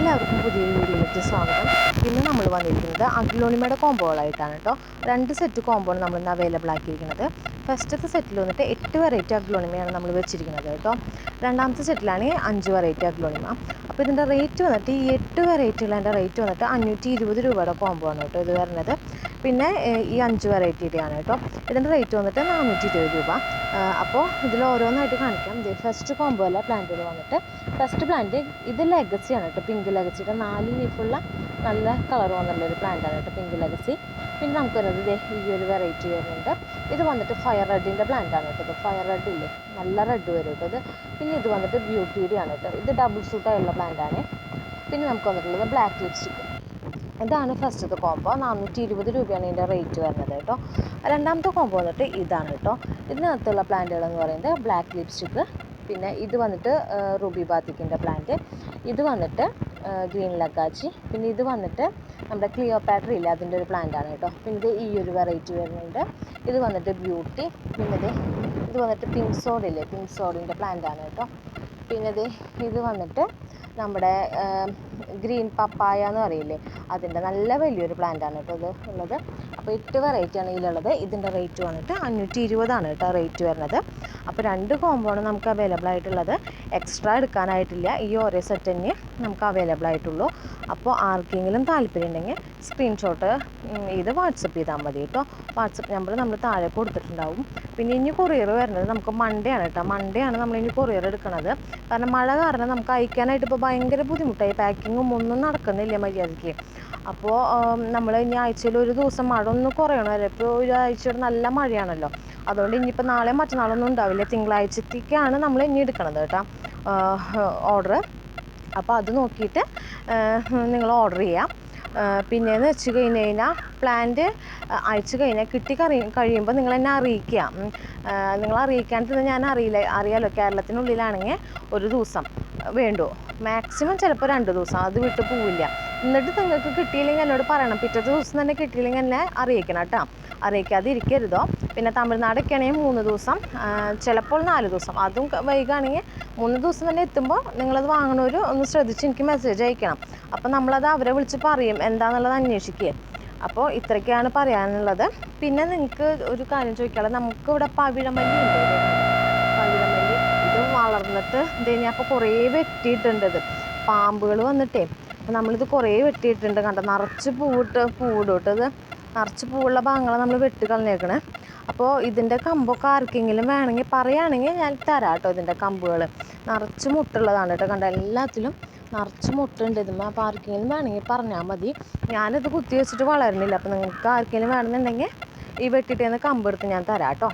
എല്ലാവർക്കും പുതിയൊരു വീഡിയോയിലേക്ക് സ്വാഗതം. ഇന്ന് നമ്മൾ വന്നിരിക്കുന്നത് അഗ്ലോണിമയുടെ കോമ്പോകളായിട്ടാണ് കേട്ടോ. 2 സെറ്റ് കോമ്പോണ് നമ്മൾ ഇന്ന് അവൈലബിൾ ആക്കിയിരിക്കുന്നത്. ഫസ്റ്റത്തെ സെറ്റിൽ വന്നിട്ട് 8 വെറൈറ്റി അഗ്ലോണിമയാണ് നമ്മൾ വെച്ചിരിക്കുന്നത് കേട്ടോ. രണ്ടാമത്തെ സെറ്റിലാണ് 5 വെറൈറ്റി അഗ്ലോണിമ. അപ്പോൾ ഇതിൻ്റെ റേറ്റ് വന്നിട്ട് ഈ 8 വെറൈറ്റികളുടെ റേറ്റ് വന്നിട്ട് 520 രൂപയുടെ കോമ്പോ ആണ് കേട്ടോ ഇത് വരുന്നത്. പിന്നെ ഈ 5 വെറൈറ്റിയുടെയാണ് കേട്ടോ. ഇതിൻ്റെ റേറ്റ് വന്നിട്ട് 420 രൂപ. അപ്പോൾ ഇതിൽ ഓരോന്നായിട്ട് കാണിക്കാം. ഫസ്റ്റ് കോമ്പോ അല്ല പ്ലാന്റുകൾ വന്നിട്ട് ഫസ്റ്റ് പ്ലാന്റ് ഇത് ലെഗസിയാണ് കേട്ടോ. പിങ്ക് ലെഗസിയുടെ 4 ലീഫുള്ള നല്ല കളർ വന്നുള്ളൊരു പ്ലാന്റാണ് കേട്ടോ പിങ്ക് ലെഗസി. പിന്നെ നമുക്ക് വരുന്നത് ഈ ഒരു വെറൈറ്റി വരുന്നുണ്ട്. ഇത് വന്നിട്ട് ഫയർ റെഡിൻ്റെ പ്ലാന്റാണ് കേട്ടോ. ഇത് ഫയർ റെഡ് ഇല്ലേ, നല്ല റെഡ് വരും കേട്ടോ ഇത്. പിന്നെ ഇത് വന്നിട്ട് ബ്യൂട്ടിയുടെ ആണ് കേട്ടോ. ഇത് ഡബിൾ സൂട്ടായുള്ള പ്ലാന്റാണ്. പിന്നെ നമുക്ക് വന്നിട്ടുള്ളത് ബ്ലാക്ക് ലിപ്സ്റ്റിക്. ഇതാണ് ഫസ്റ്റത്തെ കോമ്പോ. 420 രൂപയാണ് ഇതിൻ്റെ റേറ്റ് വരുന്നത് കേട്ടോ. രണ്ടാമത്തെ കോമ്പോ വന്നിട്ട് ഇതാണ് കേട്ടോ. ഇതിനകത്തുള്ള പ്ലാന്റുകൾ എന്ന് പറയുന്നത് ബ്ലാക്ക് ലിപ്സ്റ്റിക്ക്, പിന്നെ ഇത് വന്നിട്ട് റൂബി ബാത്തിക്കിൻ്റെ പ്ലാന്റ്, ഇത് വന്നിട്ട് ഗ്രീൻ ലഗാച്ചി, പിന്നെ ഇത് വന്നിട്ട് നമ്മുടെ ക്ലിയോപാട്ര ഇല്ല അതിൻ്റെ ഒരു പ്ലാന്റാണ് കേട്ടോ. പിന്നെ ഇത് ഈ ഒരു വെറൈറ്റി വരുന്നുണ്ട്. ഇത് വന്നിട്ട് ബ്യൂട്ടി, പിന്നെ ഇത് വന്നിട്ട് പിങ്ക് സോഡില്ലേ, പിങ്ക് സോഡിൻ്റെ പ്ലാന്റാണ് കേട്ടോ. പിന്നെ ഇത് വന്നിട്ട് നമ്മുടെ ഗ്രീൻ പപ്പായ എന്ന് പറയില്ലേ അതിൻ്റെ നല്ല വലിയൊരു പ്ലാന്റാണ് കേട്ടോ ഇത് ഉള്ളത്. അപ്പോൾ 8 വെറൈറ്റിയാണ് ഇതിലുള്ളത്. ഇതിൻ്റെ റേറ്റ് വന്നിട്ട് 520 കേട്ടോ റേറ്റ് വരുന്നത്. അപ്പോൾ 2 കോമ്പോണ് നമുക്ക് അവൈലബിൾ ആയിട്ടുള്ളത്. എക്സ്ട്രാ എടുക്കാനായിട്ടില്ല, ഈ ഓരോ സെറ്റ് തന്നെ നമുക്ക് അവൈലബിൾ ആയിട്ടുള്ളൂ. അപ്പോൾ ആർക്കെങ്കിലും താല്പര്യം ഉണ്ടെങ്കിൽ സ്ക്രീൻഷോട്ട് ഇത് വാട്സപ്പ് ചെയ്താൽ മതി കേട്ടോ. വാട്സപ്പ് നമ്പർ നമ്മൾ താഴെ കൊടുത്തിട്ടുണ്ടാവും. പിന്നെ ഇനി കൊറിയർ വരുന്നത് നമുക്ക് മൺഡേ ആണ് കേട്ടോ. മൺഡേ ആണ് നമ്മളിനി കൊറിയർ എടുക്കുന്നത്. കാരണം മഴ കാരണം നമുക്ക് അയക്കാനായിട്ട് ഇപ്പോൾ ഭയങ്കര ബുദ്ധിമുട്ടായി. പാക്കിങ്ങും ഒന്നും നടക്കുന്നില്ല മര്യാദയ്ക്ക്. അപ്പോൾ നമ്മൾ ഇനി ആഴ്ചയിൽ ഒരു ദിവസം മഴ ഒന്ന് കുറയണമല്ലോ. ഇപ്പോൾ ഒരാഴ്ചയോടെ നല്ല മഴയാണല്ലോ. അതുകൊണ്ട് ഇനിയിപ്പോൾ നാളെ മറ്റന്നാളൊന്നും ഉണ്ടാവില്ല. തിങ്കളാഴ്ചത്തേക്കാണ് നമ്മൾ ഇനി എടുക്കണത് കേട്ടോ ഓർഡർ. അപ്പോൾ അത് നോക്കിയിട്ട് നിങ്ങൾ ഓർഡർ ചെയ്യാം. പിന്നെയെന്ന് വെച്ച് കഴിഞ്ഞ് കഴിഞ്ഞാൽ പ്ലാന്റ് അയച്ചു കഴിഞ്ഞാൽ കഴിയുമ്പോൾ നിങ്ങൾ എന്നെ അറിയിക്കുക. നിങ്ങൾ അറിയിക്കാണ്ടിരുന്ന ഞാൻ അറിയാലോ. കേരളത്തിനുള്ളിലാണെങ്കിൽ ഒരു ദിവസം വേണ്ടോ, മാക്സിമം ചിലപ്പോൾ 2 ദിവസം, അത് വിട്ട് പോവില്ല. എന്നിട്ട് നിങ്ങൾക്ക് കിട്ടിയില്ലെങ്കിൽ എന്നോട് പറയണം. പിറ്റത്തെ ദിവസം തന്നെ കിട്ടിയില്ലെങ്കിൽ എന്നെ അറിയിക്കണം കേട്ടോ. അറിയിക്കാതെ ഇരിക്കരുതോ. പിന്നെ തമിഴ്നാടൊക്കെ ആണെങ്കിൽ 3 ദിവസം, ചിലപ്പോൾ 4 ദിവസം, അതും വൈകുകയാണെങ്കിൽ 3 ദിവസം തന്നെ എത്തുമ്പോൾ നിങ്ങളത് വാങ്ങണവർ ഒന്ന് ശ്രദ്ധിച്ച് എനിക്ക് മെസ്സേജ് അയക്കണം. അപ്പോൾ നമ്മളത് അവരെ വിളിച്ച് പറയും എന്താണെന്നുള്ളത് അന്വേഷിക്കുക. അപ്പോൾ ഇത്രയൊക്കെയാണ് പറയാനുള്ളത്. പിന്നെ നിങ്ങൾക്ക് ഒരു കാര്യം ചോദിക്കാനുള്ളത്, നമുക്കിവിടെ പവിഴമല്ലി ഉണ്ട്. പവിഴമല്ലി ഇത് വളർന്നിട്ട് ഞാൻ അപ്പോൾ കുറേ വെട്ടിയിട്ടുണ്ട്. ഇത് പാമ്പുകൾ വന്നിട്ടേ അപ്പോൾ നമ്മളിത് കുറേ വെട്ടിയിട്ടുണ്ട്. കണ്ടോ, നിറച്ച് പൂവിടും കേട്ടോ. ഇത് നിറച്ച് പൂവുള്ള ഭാഗങ്ങൾ നമ്മൾ വെട്ടി കളഞ്ഞേക്കണേ. അപ്പോൾ ഇതിൻ്റെ കമ്പൊക്കെ ആർക്കെങ്കിലും വേണമെങ്കിൽ പറയുകയാണെങ്കിൽ ഞാൻ തരാം കേട്ടോ. ഇതിൻ്റെ കമ്പുകൾ നിറച്ച് മുട്ടുള്ളതാണ് കേട്ടോ. കണ്ടോ, എല്ലാത്തിലും നിറച്ച് മുട്ടുണ്ട് ഇതുമ്മ. അപ്പോൾ ആർക്കെങ്കിലും വേണമെങ്കിൽ പറഞ്ഞാൽ മതി. ഞാനിത് കുത്തി വെച്ചിട്ട് വളരുന്നില്ല. അപ്പോൾ നിങ്ങൾക്ക് ആർക്കെങ്കിലും വേണമെന്നുണ്ടെങ്കിൽ ഈ വെട്ടിയിട്ടേന്ന് കമ്പെടുത്ത് ഞാൻ തരാം കേട്ടോ.